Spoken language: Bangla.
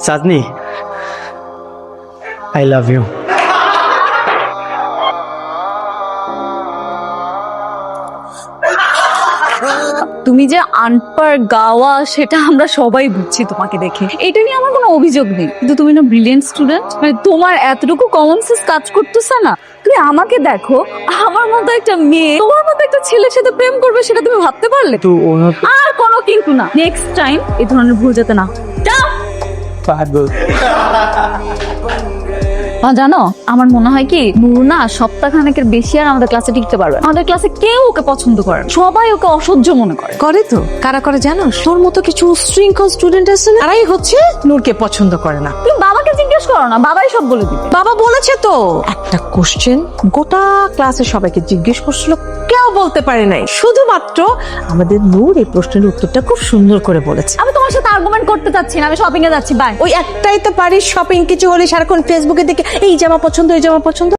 Chandni, I love you. তুমি যে আনপার গাওয়া সেটা আমরা সবাই বুঝছি তোমাকে দেখে, এটা নিয়ে আমার কোনো অভিযোগ নেই। কিন্তু তুমি না ব্রিলিয়েন্ট স্টুডেন্ট, মানে তোমার এতটুকু কমন সেন্স কাজ করতেছে না। তুমি আমাকে দেখো, আমার মতো একটা মেয়ে তোমার মতো একটা ছেলের সাথে প্রেম করবে, সেটা তুমি ভাবতে পারলে? তো ওনার আর কোনো কিন্তু না, নেক্সট টাইম এই ধরনের ভুল যাতে না যাও। পাগল। জানো, আমার মনে হয় কি নূর না সপ্তাহখানেকের বেশি আর আমাদের ক্লাসে টিকতে পারবে না। আমাদের ক্লাসে কেউ ওকে পছন্দ করে না, সবাই ওকে অসহ্য মনে করে। করে তো, কারা করে জানো? তোর মতো কিছু শৃঙ্খল স্টুডেন্ট আছে না, তারাই হচ্ছে নূরকে পছন্দ করে না। তুমি বাবাকে জিজ্ঞেস করো না, বাবাই সব বলে দিবে। বাবা বলেছে তো, একটা কোশ্চেন গোটা ক্লাসে সবাইকে জিজ্ঞেস করছিল, কেউ বলতে পারে নাই, শুধুমাত্র আমাদের নূর এই প্রশ্নের উত্তরটা খুব সুন্দর করে বলেছে। আমি তোমার সাথে আর্গুমেন্ট করতে চাচ্ছি না, আমি শপিং এ যাচ্ছি, বাই। ওই একটাই তো পারিস, শপিং কিছু হলে সারাক্ষণ ফেসবুকে দেখে এই জামা পছন্দ, এই জামা পছন্দ।